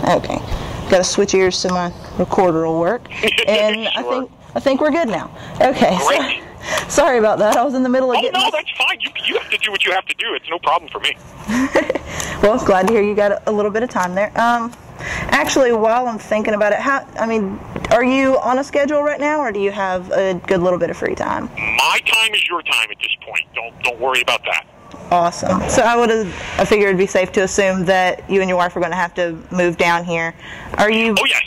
Okay. Got to switch ears so my recorder will work. And Sure. I think we're good now. Okay. Great. Sorry about that. I was in the middle of getting... no, that's fine. You have to do what you have to do. It's no problem for me. Well, glad to hear you got a little bit of time there. Actually, while I'm thinking about it, are you on a schedule right now, or do you have a good little bit of free time? My time is your time at this point. Don't worry about that. Awesome. So I figured it'd be safe to assume that you and your wife are going to have to move down here. Are you? Oh yes.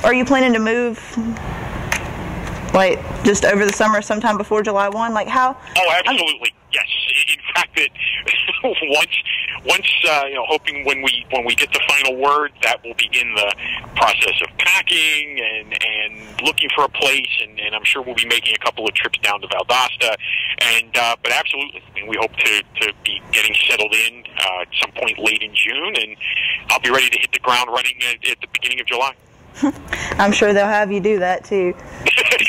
Are you planning to move, like, just over the summer, sometime before July 1? Like how? Oh, absolutely. Yes. In fact, that once hoping when we get the final word, that will begin the process of packing and looking for a place, and I'm sure we'll be making a couple of trips down to Valdosta, but absolutely, I mean, we hope to be getting settled in at some point late in June, and I'll be ready to hit the ground running at the beginning of July. I'm sure they'll have you do that too.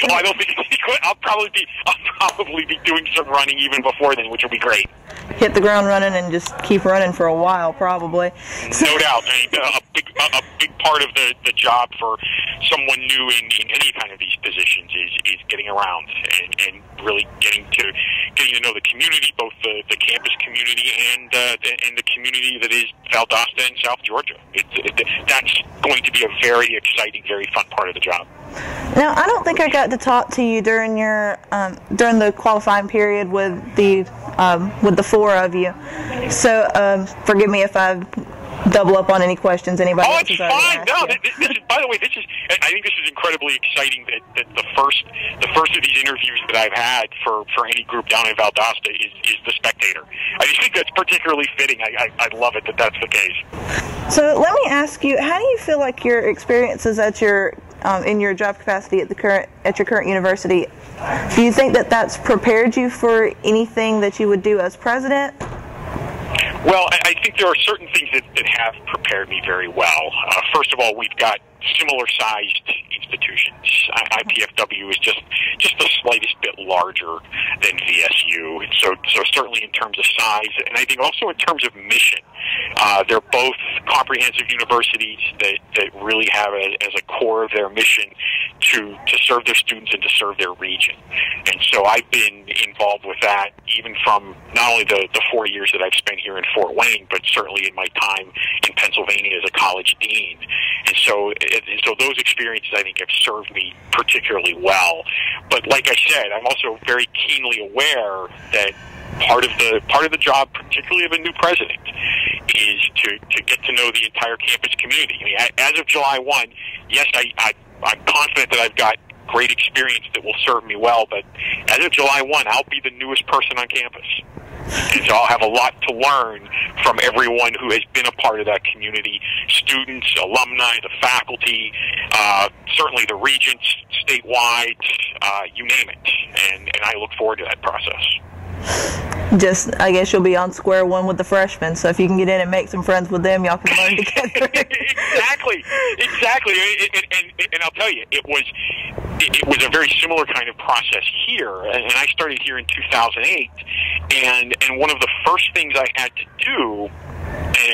I don't think I'll probably be doing some running even before then, which will be great. Hit the ground running and just keep running for a while, probably. No doubt. I mean, a big part of the job for someone new in any kind of these positions is getting around and really getting to know the community, both the campus community and the community that is Valdosta and South Georgia. That's going to be a very exciting, very fun part of the job. Now, I don't think I got to talk to you during your during the qualifying period with the four of you. So forgive me if I double up on any questions anybody else has already asked. No, this is, by the way, I think this is incredibly exciting that the first of these interviews that I've had for any group down in Valdosta is the Spectator. I think that's particularly fitting. I love it that that's the case. So let me ask you, how do you feel like your experiences at your in your job capacity at your current university, do you think that that's prepared you for anything that you would do as president? Well, I think there are certain things that have prepared me very well. First of all, we've got similar-sized institutions. IPFW is just the slightest bit larger than VSU, so certainly in terms of size, and I think also in terms of mission. They're both comprehensive universities that really have as a core of their mission to serve their students and to serve their region. And so I've been involved with that even from not only the 4 years that I've spent here in Fort Wayne, but certainly in my time in Pennsylvania as a college dean. And so those experiences, I think, have served me particularly well. But like I said, I'm also very keenly aware that part of the job, particularly of a new president, is to get to know the entire campus community. I mean, as of July 1, yes, I'm confident that I've got great experience that will serve me well, but as of July 1, I'll be the newest person on campus. And so I'll have a lot to learn from everyone who has been a part of that community, students, alumni, the faculty, certainly the regents statewide, you name it. And I look forward to that process. I guess you'll be on square one with the freshmen, so if you can get in and make some friends with them, y'all can learn together. Exactly. And I'll tell you, it was a very similar kind of process here, and I started here in 2008, and one of the first things I had to do,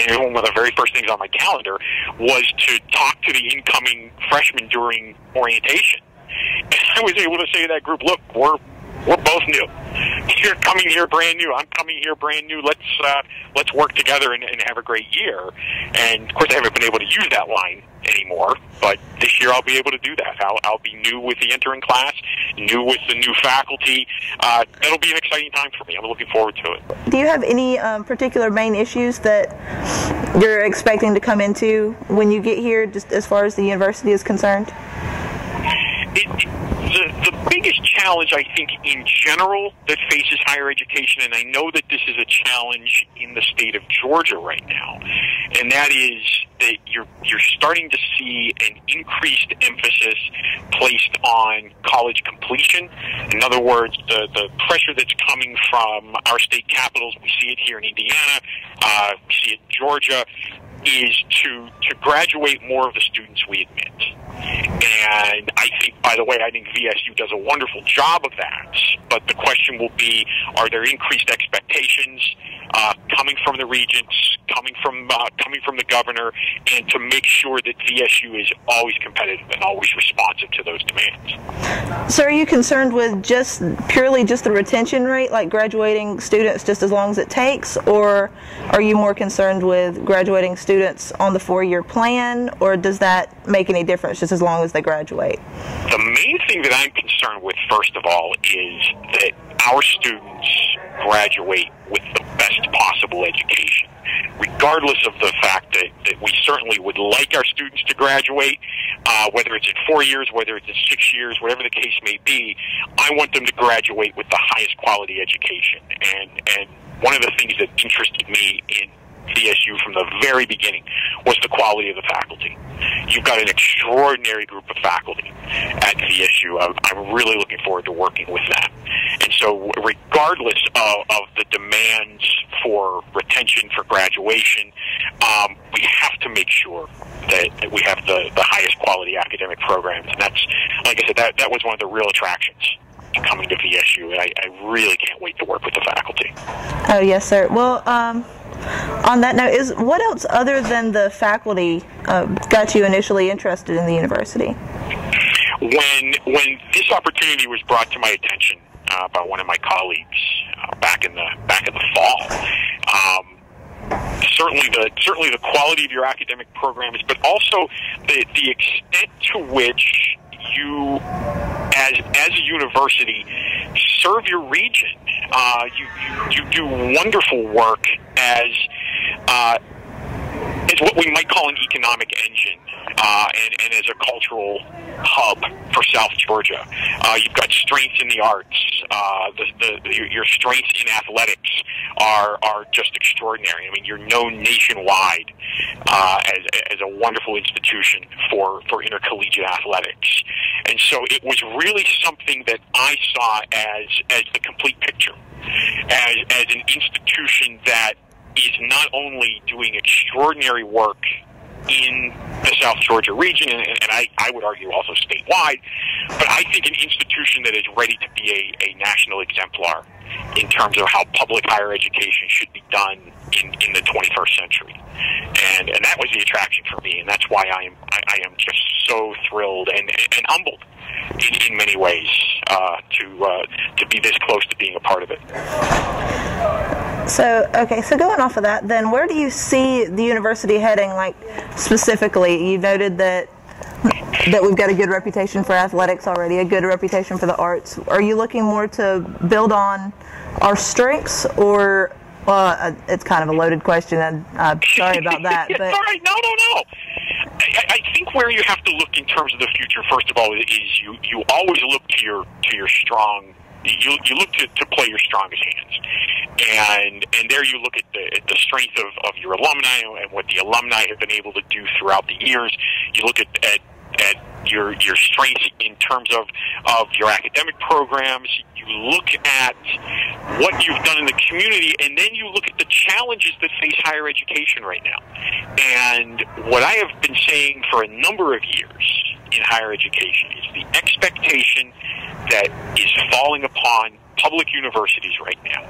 and one of the very first things on my calendar, was to talk to the incoming freshmen during orientation. And I was able to say to that group, look, we're both new. You're coming here brand new. I'm coming here brand new. Let's work together and have a great year. And of course, I haven't been able to use that line anymore. But this year, I'll be able to do that. I'll be new with the entering class, new with the new faculty. That'll be an exciting time for me. I'm looking forward to it. Do you have any particular main issues that you're expecting to come into when you get here, just as far as the university is concerned? The biggest challenge, I think, in general that faces higher education, and I know that this is a challenge in the state of Georgia right now, and that is that you're starting to see an increased emphasis placed on college completion. In other words, the pressure that's coming from our state capitals, we see it here in Indiana, we see it in Georgia, is to graduate more of the students we admit. And I think, by the way, I think VSU does a wonderful job of that. But the question will be, are there increased expectations coming from the regents, coming from the governor, and to make sure that VSU is always competitive and always responsive to those demands. So are you concerned with purely just the retention rate, like graduating students just as long as it takes, or are you more concerned with graduating students on the 4-year plan, or does that make any difference just as long as they graduate? The main thing that I'm concerned with, first of all, is that our students graduate with the best possible education, regardless of the fact that we certainly would like our students to graduate, whether it's in 4 years, whether it's in 6 years, whatever the case may be. I want them to graduate with the highest quality education. And one of the things that interested me in VSU from the very beginning was the quality of the faculty. You've got an extraordinary group of faculty at VSU. I'm really looking forward to working with them. And so regardless of the demands for retention, for graduation, we have to make sure that we have the highest quality academic programs. And that's, like I said, that was one of the real attractions to coming to VSU. And I really can't wait to work with the faculty. Oh, yes, sir. Well, on that note, what else other than the faculty got you initially interested in the university? When this opportunity was brought to my attention by one of my colleagues back in the fall, certainly the quality of your academic programs, but also the extent to which you, as a university, serve your region. You do wonderful work as what we might call an economic engine, and as a cultural hub for South Georgia. You've got strengths in the arts. Your strengths in athletics are just extraordinary. I mean, you're known nationwide as a wonderful institution for intercollegiate athletics. And so it was really something that I saw as the complete picture, as an institution that is not only doing extraordinary work in the South Georgia region, and I would argue also statewide, but I think an institution that is ready to be a national exemplar in terms of how public higher education should be done in the 21st century. And that was the attraction for me, and that's why I am just so thrilled and humbled in many ways to be this close to being a part of it. So going off of that, then where do you see the university heading, like specifically? You noted that we've got a good reputation for athletics already, a good reputation for the arts. Are you looking more to build on our strengths, or it's kind of a loaded question, and I'm sorry about that. But all right, no. I think where you have to look in terms of the future, first of all, is you always look to your strong. You look to play your strongest hands, and there you look at the strength of your alumni and what the alumni have been able to do throughout the years. You look at your strengths in terms of your academic programs. You look at what you've done in the community, and then you look at the challenges that face higher education right now. And what I have been saying for a number of years in higher education is the expectation that is falling upon public universities right now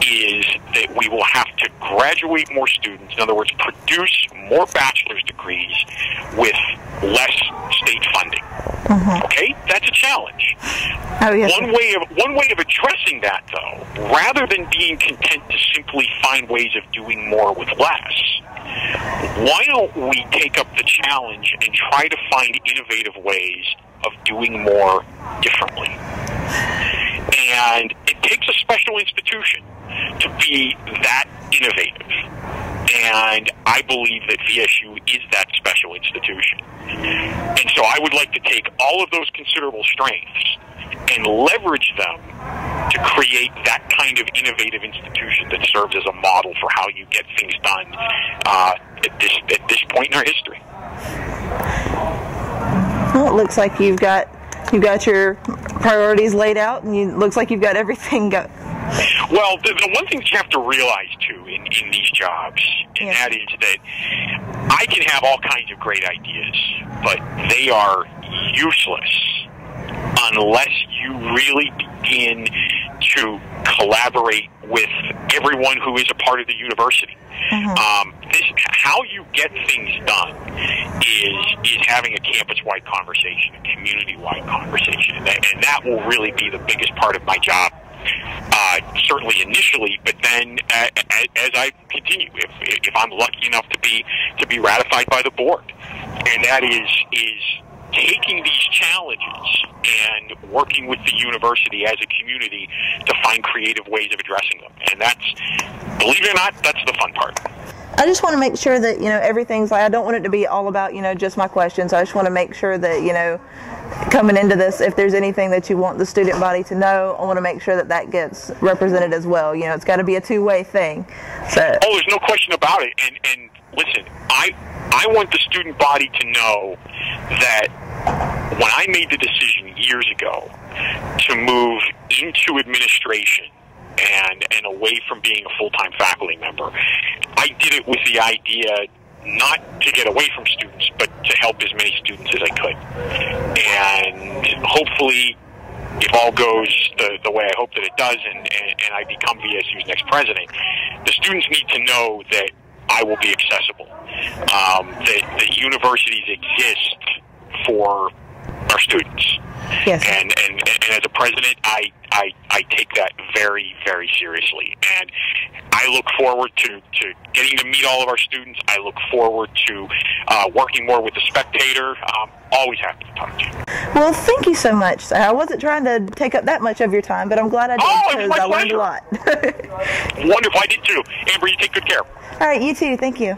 is that we will have to graduate more students. In other words, produce more bachelor's degrees with less state funding. Mm-hmm. Okay, that's a challenge. Oh, yes. One way of addressing that, though, rather than being content to simply find ways of doing more with less, why don't we take up the challenge and try to find innovative ways of doing more differently? And it takes a special institution to be that innovative. And I believe that VSU is that special institution. And so I would like to take all of those considerable strengths and leverage them to create that kind of innovative institution that serves as a model for how you get things done at this point in our history. Well, it looks like you've got your priorities laid out, and it looks like you've got everything go. Well, the one thing that you have to realize, too, in these jobs, and that is that I can have all kinds of great ideas, but they are useless unless you really begin to collaborate with everyone who is a part of the university. How you get things done is having a campus-wide conversation, a community-wide conversation, and that will really be the biggest part of my job. Certainly initially, but then as I continue, if I'm lucky enough to be ratified by the board, and that is taking these challenges and working with the university as a community to find creative ways of addressing them. And that's, believe it or not, that's the fun part. I just want to make sure that, everything's like, I don't want it to be all about, just my questions. I just want to make sure that, coming into this, if there's anything that you want the student body to know, I want to make sure that gets represented as well. It's got to be a two-way thing. So. Oh, there's no question about it. And listen, I want the student body to know that when I made the decision years ago to move into administration and away from being a full-time faculty member, I did it with the idea not to get away from students, but to help as many students as I could. And hopefully, if all goes the way I hope that it does, and I become VSU's next president, the students need to know that I will be accessible, that universities exist for our students. Yes. And as a president, I take that very, very seriously. And I look forward to getting to meet all of our students. I look forward to working more with the Spectator. Always happy to talk to you. Well, thank you so much. I wasn't trying to take up that much of your time, but I'm glad I did, because I learned a lot. Wonderful. I did too. Amber, you take good care. All right, you too. Thank you.